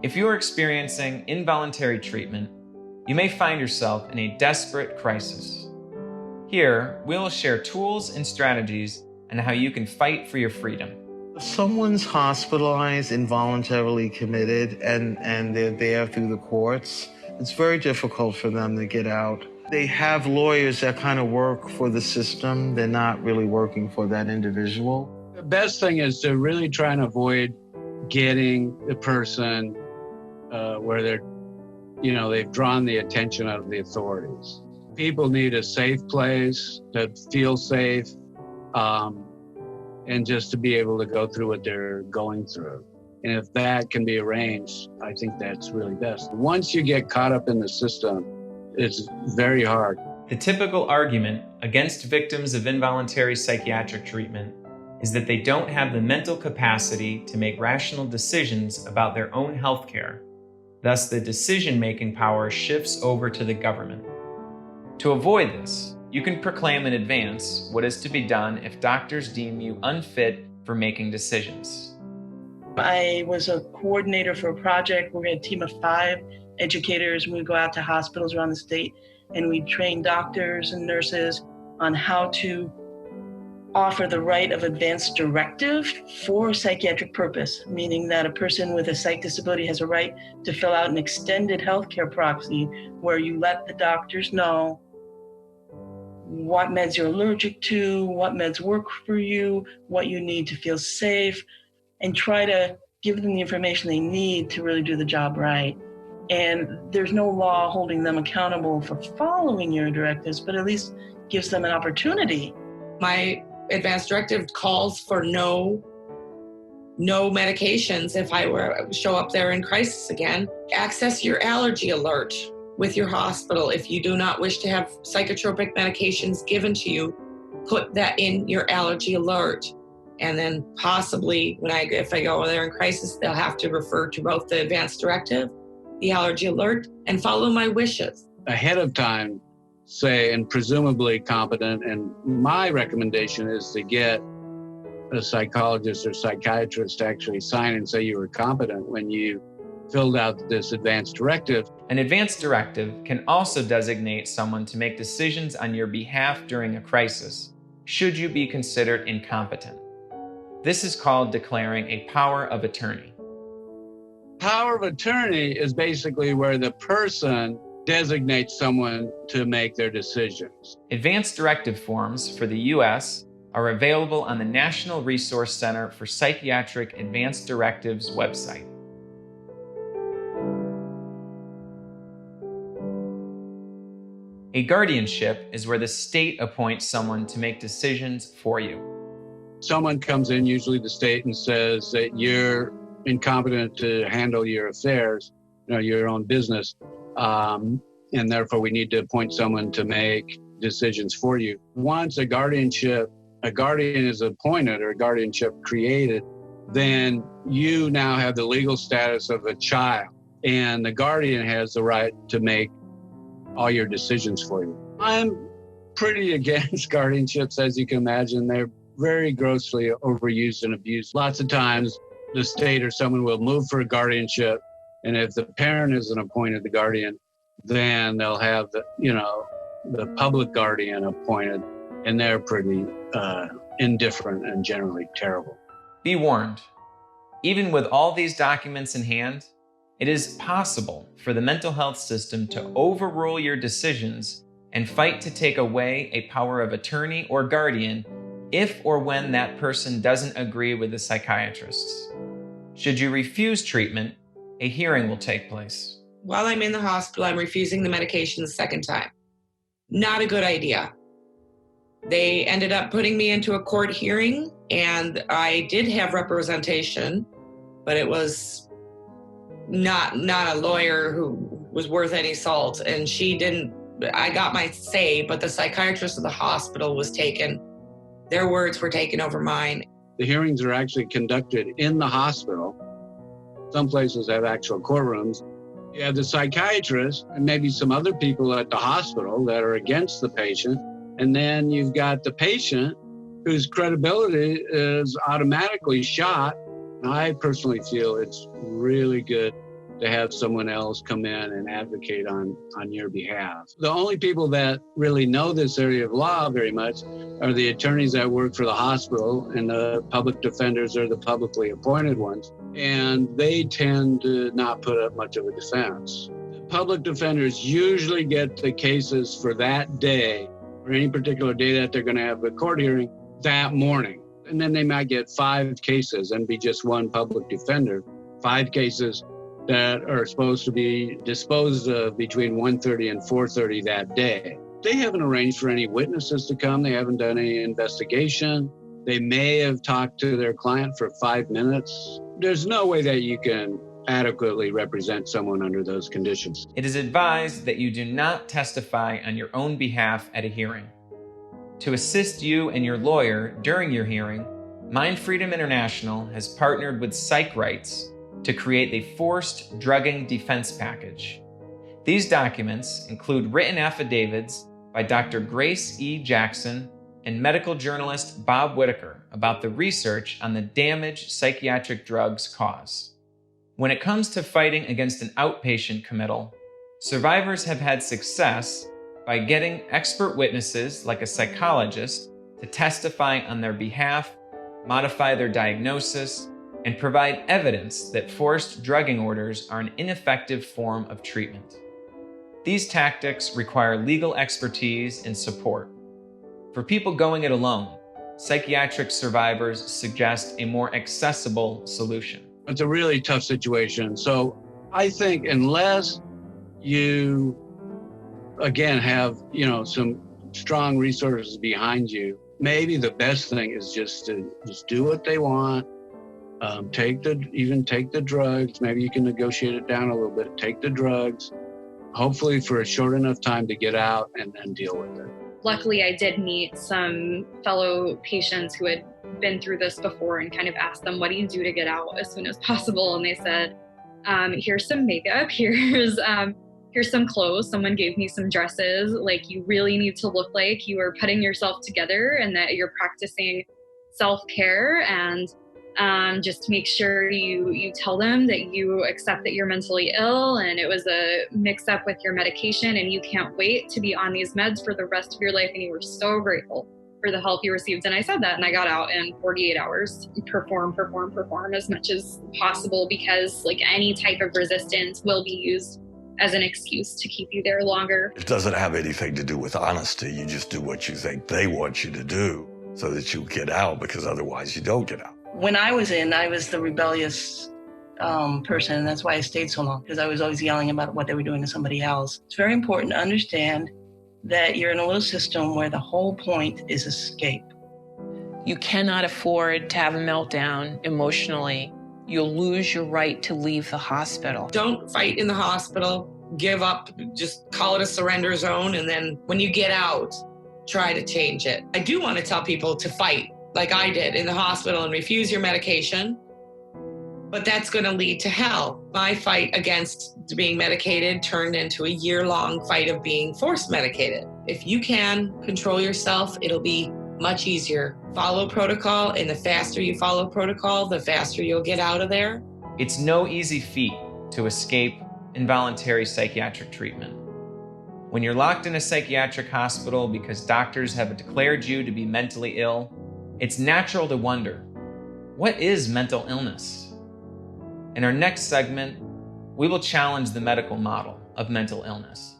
If you are experiencing involuntary treatment, you may find yourself in a desperate crisis. Here, we'll share tools and strategies on how you can fight for your freedom. If someone's hospitalized, involuntarily committed, and they're there through the courts, it's very difficult for them to get out. They have lawyers that kind of work for the system. They're not really working for that individual. The best thing is to really try and avoid getting the person where they've drawn the attention of the authorities. People need a safe place to feel safe, and just to be able to go through what they're going through. And if that can be arranged, I think that's really best. Once you get caught up in the system, it's very hard. The typical argument against victims of involuntary psychiatric treatment is that they don't have the mental capacity to make rational decisions about their own health care. Thus, the decision-making power shifts over to the government. To avoid this, you can proclaim in advance what is to be done if doctors deem you unfit for making decisions. I was a coordinator for a project where we had a team of 5 educators, and we'd go out to hospitals around the state and we'd train doctors and nurses on how to offer the right of advance directive for psychiatric purpose, meaning that a person with a psych disability has a right to fill out an extended healthcare proxy where you let the doctors know what meds you're allergic to, what meds work for you, what you need to feel safe, and try to give them the information they need to really do the job right. And there's no law holding them accountable for following your directives, but at least gives them an opportunity. My advanced directive calls for no medications if I show up there in crisis again. Access your allergy alert with your hospital. If you do not wish to have psychotropic medications given to you, put that in your allergy alert. And then possibly if I go there in crisis, they'll have to refer to both the advanced directive, the allergy alert, and follow my wishes. Ahead of time, say, and presumably competent, and my recommendation is to get a psychologist or psychiatrist to actually sign and say you were competent when you filled out this advanced directive. An advanced directive can also designate someone to make decisions on your behalf during a crisis, should you be considered incompetent. This is called declaring a power of attorney. Power of attorney is basically where the person designates someone to make their decisions. Advanced directive forms for the U.S. are available on the National Resource Center for Psychiatric Advanced Directives website. A guardianship is where the state appoints someone to make decisions for you. Someone comes in, usually the state, and says that you're incompetent to handle your affairs, your own business, and therefore we need to appoint someone to make decisions for you. Once a guardian is appointed or a guardianship created, then you now have the legal status of a child, and the guardian has the right to make all your decisions for you. I'm pretty against guardianships, as you can imagine. They're very grossly overused and abused. Lots of times the state or someone will move for a guardianship, and if the parent isn't appointed the guardian, then they'll have the public guardian appointed, and they're pretty indifferent and generally terrible. Be warned, even with all these documents in hand, it is possible for the mental health system to overrule your decisions and fight to take away a power of attorney or guardian if or when that person doesn't agree with the psychiatrists. Should you refuse treatment, a hearing will take place. While I'm in the hospital, I'm refusing the medication the second time. Not a good idea. They ended up putting me into a court hearing, and I did have representation, but it was not a lawyer who was worth any salt, and I got my say, but the psychiatrist of the hospital was taken. Their words were taken over mine. The hearings are actually conducted in the hospital. Some places have actual courtrooms. You have the psychiatrist and maybe some other people at the hospital that are against the patient. And then you've got the patient whose credibility is automatically shot. I personally feel it's really good to have someone else come in and advocate on your behalf. The only people that really know this area of law very much are the attorneys that work for the hospital, and the public defenders are the publicly appointed ones. And they tend to not put up much of a defense. Public defenders usually get the cases for that day, or any particular day that they're going to have a court hearing, that morning. And then they might get 5 cases and be just one public defender. 5 cases that are supposed to be disposed of between 1:30 and 4:30 that day. They haven't arranged for any witnesses to come. They haven't done any investigation. They may have talked to their client for 5 minutes. There's no way that you can adequately represent someone under those conditions. It is advised that you do not testify on your own behalf at a hearing. To assist you and your lawyer during your hearing, MindFreedom International has partnered with Psych Rights to create the Forced Drugging Defense Package. These documents include written affidavits by Dr. Grace E. Jackson and medical journalist Bob Whitaker about the research on the damage psychiatric drugs cause. When it comes to fighting against an outpatient committal, survivors have had success by getting expert witnesses like a psychologist to testify on their behalf, modify their diagnosis, and provide evidence that forced drugging orders are an ineffective form of treatment. These tactics require legal expertise and support. For people going it alone, psychiatric survivors suggest a more accessible solution. It's a really tough situation. So I think unless you, again, have, some strong resources behind you, maybe the best thing is just to do what they want. Take the drugs. Maybe you can negotiate it down a little bit. Take the drugs, hopefully for a short enough time to get out, and then deal with it. Luckily, I did meet some fellow patients who had been through this before and kind of asked them, what do you do to get out as soon as possible? And they said, here's some makeup, here's some clothes. Someone gave me some dresses. Like, you really need to look like you are putting yourself together and that you're practicing self-care, and just make sure you tell them that you accept that you're mentally ill and it was a mix up with your medication and you can't wait to be on these meds for the rest of your life, and you were so grateful for the help you received. And I said that, and I got out in 48 hours, perform as much as possible, because like any type of resistance will be used as an excuse to keep you there longer. It doesn't have anything to do with honesty. You just do what you think they want you to do so that you get out, because otherwise you don't get out. When I was the rebellious person, and that's why I stayed so long, because I was always yelling about what they were doing to somebody else. It's very important to understand that you're in a little system where the whole point is escape. You cannot afford to have a meltdown emotionally. You'll lose your right to leave the hospital. Don't fight in the hospital, give up, just call it a surrender zone, and then when you get out, try to change it. I do want to tell people to fight like I did in the hospital and refuse your medication, but that's going to lead to hell. My fight against being medicated turned into a year-long fight of being forced medicated. If you can control yourself, it'll be much easier. Follow protocol, and the faster you follow protocol, the faster you'll get out of there. It's no easy feat to escape involuntary psychiatric treatment. When you're locked in a psychiatric hospital because doctors have declared you to be mentally ill, it's natural to wonder, what is mental illness? In our next segment, we will challenge the medical model of mental illness.